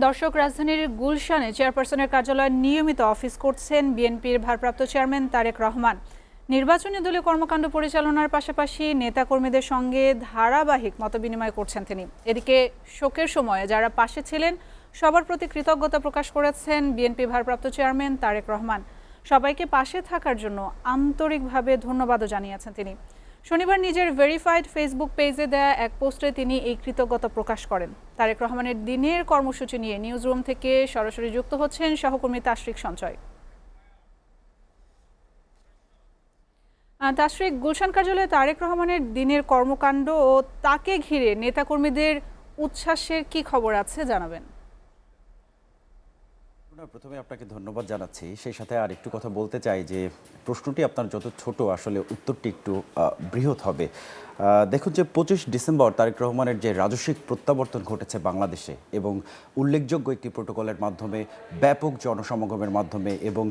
দর্শক, রাজধানীর গুলশানে চেয়ারপারসনের কার্যালয়ে নিয়মিত অফিস করছেন বিএনপির ভারপ্রাপ্ত চেয়ারম্যান তারেক রহমান। নির্বাচনী দলীয় কর্মকাণ্ড পরিচালনার পাশাপাশি নেতাকর্মীদের সঙ্গে ধারাবাহিক মতবিনিময় করছেন তিনি। এদিকে শোকের সময়ে যারা পাশে ছিলেন সবার প্রতি কৃতজ্ঞতা প্রকাশ করেছেন বিএনপি ভারপ্রাপ্ত চেয়ারম্যান তারেক রহমান। সবাইকে পাশে থাকার জন্য আন্তরিকভাবে ধন্যবাদও জানিয়েছেন তিনি। শনিবার নিজের ভেরিফাইড ফেসবুক পেজে দেয়া এক পোস্টে তিনি এই কৃতজ্ঞতা প্রকাশ করেন। তারেক রহমানের দিনের কর্মসূচি নিয়ে নিউজরুম থেকে সরাসরি যুক্ত হচ্ছেন সহকর্মী তাশরিক সঞ্চয়। তাশরিক, গুলশান কার্যালয়ে তারেক রহমানের দিনের কর্মকাণ্ড ও তাকে ঘিরে নেতাকর্মীদের উচ্ছ্বাসের কি খবর আছে জানাবেন। প্রথমে আপনাকে ধন্যবাদ জানাচ্ছি। সেই সাথে আর একটু কথা বলতে চাই যে প্রশ্নটি আপনার যত ছোট, আসলে উত্তরটি একটু বৃহৎ হবে। দেখুন যে 25 ডিসেম্বর তারেক রহমানের যে রাজস্বিক প্রত্যাবর্তন ঘটেছে বাংলাদেশে, এবং উল্লেখযোগ্য একটি প্রোটোকলের মাধ্যমে, ব্যাপক জনসমাগমের মাধ্যমে, এবং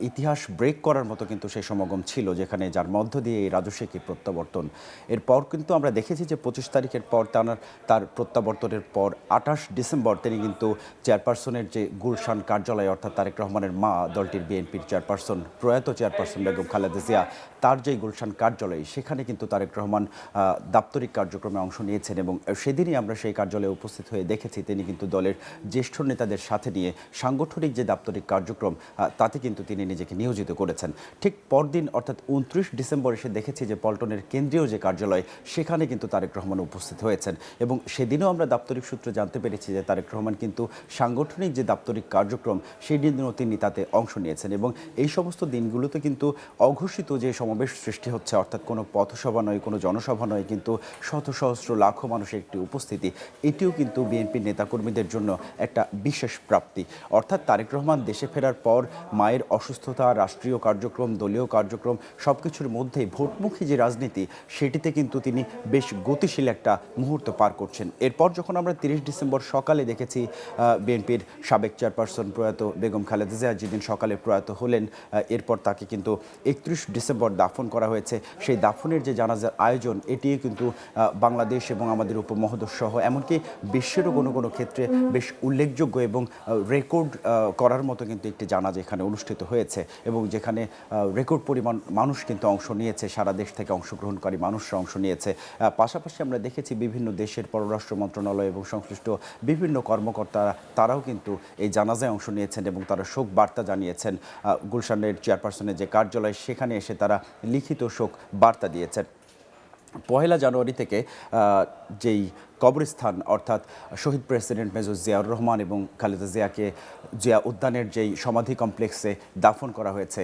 ইতিহাস ব্রেক করার মতো কিন্তু সেই সমাগম ছিল, যেখানে যার মধ্য দিয়ে এই রাজস্বিক এই প্রত্যাবর্তন। এরপর কিন্তু আমরা দেখেছি যে 25 তারিখের পর তার প্রত্যাবর্তনের পর 28 ডিসেম্বর তিনি কিন্তু চেয়ারপারসনের যে গুলশান কার্যালয়, অর্থাৎ তারেক রহমানের মা দলটির বিএনপির চেয়ারপারসন, প্রয়াত চেয়ারপারসন বেগম খালেদা জিয়া, তার যে গুলশান কার্যালয়, সেখানে কিন্তু তারেক রহমান দাপ্তরিক কার্যক্রমে অংশ নিয়েছেন। এবং সেদিনই আমরা সেই কার্যালয়ে উপস্থিত হয়ে দেখেছি তিনি কিন্তু দলের জ্যেষ্ঠ নেতাদের সাথে নিয়ে সাংগঠনিক যে দাপ্তরিক কার্যক্রম, তাতে কিন্তু তিনি নিজেকে নিয়োজিত করেছেন। ঠিক পরদিন অর্থাৎ 29 ডিসেম্বর এসে দেখেছি যে পল্টনের কেন্দ্রীয় যে কার্যালয়, সেখানে কিন্তু তারেক রহমান উপস্থিত হয়েছেন। এবং সেদিনও আমরা দাপ্তরিক সূত্রে জানতে পেরেছি যে তারেক রহমান কিন্তু সাংগঠনিক যে দাপ্তরিক কার্যক্রম, সেই দিনও তিনি তাতে অংশ নিয়েছেন। এবং এই সমস্ত দিনগুলোতে কিন্তু অঘোষিত যে সমাবেশ সৃষ্টি হচ্ছে, অর্থাৎ কোনো পথসভা নয়, কোনো জনসভা নয়, কিন্তু শত সহস্র লাখো মানুষের একটি উপস্থিতি, এটিও কিন্তু বিএনপির নেতাকর্মীদের জন্য একটা বিশেষ প্রাপ্তি। অর্থাৎ তারেক রহমান দেশে ফেরার পর মায়ের অসুস্থতা, রাষ্ট্রীয় কার্যক্রম, দলীয় কার্যক্রম, সব কিছুর মধ্যেই ভোটমুখী যে রাজনীতি, সেটিতে কিন্তু তিনি বেশ গতিশীল একটা মুহূর্ত পার করছেন। এরপর যখন আমরা 30 ডিসেম্বর সকালে দেখেছি বিএনপির সাবেক চেয়ারপারসন প্রয়াত বেগম খালেদা জিয়া যেদিন সকালে প্রয়াত হলেন, এরপর তাকে কিন্তু 31 ডিসেম্বর দাফন করা হয়েছে। সেই দাফনের যে জানাজার আয়োজন, এটি কিন্তু বাংলাদেশ এবং আমাদের উপমহাদেশ সহ এমনকি বিশ্বেরও কোনো কোনো ক্ষেত্রে বেশ উল্লেখযোগ্য এবং রেকর্ড করার মতো কিন্তু একটি জানাজা এখানে অনুষ্ঠিত হয়েছে, এবং যেখানে রেকর্ড পরিমাণ মানুষ কিন্তু অংশ নিয়েছে, সারা দেশ থেকে অংশগ্রহণকারী মানুষরা অংশ নিয়েছে। পাশাপাশি আমরা দেখেছি বিভিন্ন দেশের পররাষ্ট্র মন্ত্রণালয় এবং সংশ্লিষ্ট বিভিন্ন কর্মকর্তারা, তারাও কিন্তু এই জানাজায় অংশ নিয়েছেন এবং তারা শোক বার্তা জানিয়েছেন। গুলশানের চেয়ারপারসনের যে কার্যালয়, সেখানে এসে তারা লিখিত শোক বার্তা দিয়েছেন। 1 জানুয়ারি থেকে যেই কবরস্থান, অর্থাৎ শহীদ প্রেসিডেন্ট মেজর জিয়াউর রহমান এবং খালেদা জিয়াকে জিয়া উদ্যানের যেই সমাধি কমপ্লেক্সে দাফন করা হয়েছে,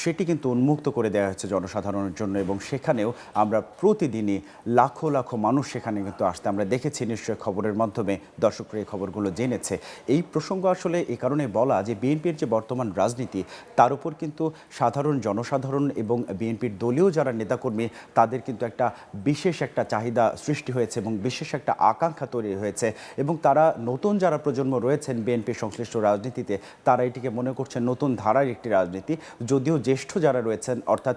সেটি কিন্তু উন্মুক্ত করে দেওয়া হয়েছে জনসাধারণের জন্য। এবং সেখানেও আমরা প্রতিদিনই লাখো লাখো মানুষ সেখানে কিন্তু আসতে আমরা দেখেছি, নিশ্চয়ই খবরের মাধ্যমে দর্শকরা এই খবরগুলো জেনেছে। এই প্রসঙ্গ আসলে এই কারণে বলা যে বিএনপির যে বর্তমান রাজনীতি, তার উপর কিন্তু সাধারণ জনসাধারণ এবং বিএনপির দলীয় যারা নেতাকর্মী, তাদের কিন্তু একটা বিশেষ একটা চাহিদা সৃষ্টি হয়েছে এবং বিশেষ একটা আকাঙ্ক্ষা তৈরি হয়েছে। এবং তারা নতুন যারা প্রজন্ম রয়েছেন বিএনপির সংশ্লিষ্ট রাজনীতিতে, তারা এটিকে মনে করছেন নতুন ধারার একটি রাজনীতি। যদিও জ্যেষ্ঠ যারা রয়েছেন, অর্থাৎ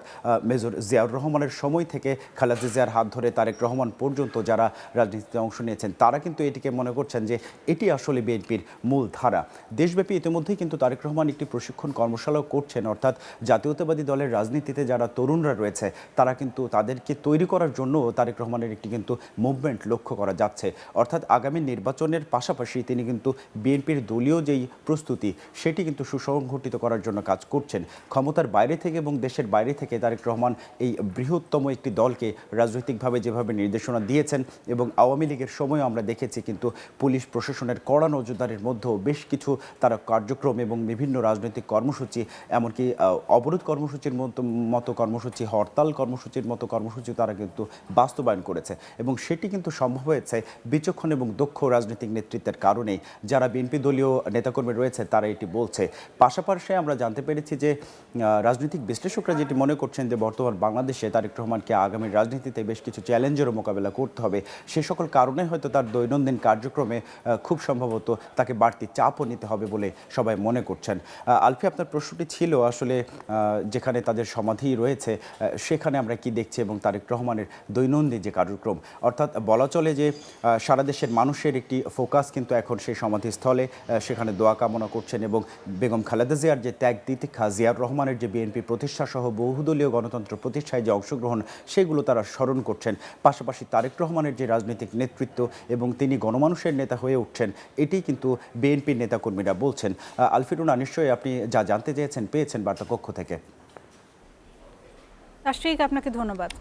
মেজর জিয়াউর রহমানের সময় থেকে খালেদা জিয়ার হাত ধরে তারেক রহমান পর্যন্ত যারা রাজনীতিতে অংশ নিয়েছেন, তারা কিন্তু এটিকে মনে করছেন যে এটি আসলে বিএনপির মূল ধারা। দেশব্যাপী ইতিমধ্যেই কিন্তু তারেক রহমান একটি প্রশিক্ষণ কর্মশালাও করছেন, অর্থাৎ জাতীয়তাবাদী দলের রাজনীতিতে যারা তরুণরা রয়েছে, তারা কিন্তু তাদেরকে তৈরি করার জন্য তারেক রহমানের একটি কিন্তু মুভমেন্ট লক্ষ্য করা যাচ্ছে। অর্থাৎ আগামী নির্বাচনের পাশাপাশি তিনি কিন্তু বিএনপির দলীয় যেই প্রস্তুতি, সেটি কিন্তু সুসংগঠিত করার জন্য কাজ করছেন। ক্ষমতার বাইরে থেকে এবং দেশের বাইরে থেকে তারেক রহমান এই বৃহত্তম একটি দলকে রাজনৈতিকভাবে যেভাবে নির্দেশনা দিয়েছেন, এবং আওয়ামী লীগের সময়ও আমরা দেখেছি কিন্তু পুলিশ প্রশাসনের কড়া নজরদারির মধ্যেও বেশ কিছু তারা কার্যক্রম এবং বিভিন্ন রাজনৈতিক কর্মসূচি, এমনকি অবরোধ কর্মসূচির মতো কর্মসূচি, হরতাল কর্মসূচির মতো কর্মসূচি তারা কিন্তু বাস্তবায়ন করেছে। এবং সেটি কিন্তু সম্ভব হয়েছে বিচক্ষণ এবং দক্ষ রাজনৈতিক নেতৃত্বের কারণেই। যারা বিএনপি দলীয় নেতাকর্মী রয়েছে, তারা এটি বলছে। পাশাপাশি আমরা জানতে পেরেছি যে রাজনৈতিক বিশ্লেষকরা যেটি মনে করছেন যে বর্তমান বাংলাদেশে তারেক রহমানকে আগামী রাজনীতিতে বেশ কিছু চ্যালেঞ্জেরও মোকাবেলা করতে হবে। সে সকল কারণে হয়তো তার দৈনন্দিন কার্যক্রমে খুব সম্ভবত তাকে বাড়তি চাপও নিতে হবে বলে সবাই মনে করছেন। আলফি, আপনার প্রশ্নটি ছিল আসলে যেখানে তাদের সমাধি রয়েছে, সেখানে আমরা কি দেখছি এবং তারেক রহমানের দৈনন্দিন যে কার্যক্রম, অর্থাৎ বলা চলে যে সারা দেশের মানুষের একটি ফোকাস কিন্তু এখন সেই সমাধিস্থলে, সেখানে দোয়া কামনা করছেন এবং বেগম খালেদা জিয়ার যে ত্যাগ তিতিক্ষা, জিয়াউর রহমানের যে বিএনপি প্রতিষ্ঠা সহ বহুদলীয় গণতন্ত্র প্রতিষ্ঠায় যে অংশগ্রহণ, সেগুলো তারা স্মরণ করছেন। পাশাপাশি তারেক রহমানের যে রাজনৈতিক নেতৃত্ব এবং তিনি গণমানুষের নেতা হয়ে উঠছেন, এটি কিন্তু বিএনপির নেতাকর্মীরা বলছেন। আলফিরুনা, নিশ্চয়ই আপনি যা জানতে চেয়েছেন পেয়েছেন বার্তা কক্ষ থেকে। রাষ্ট্রিক, আপনাকে ধন্যবাদ।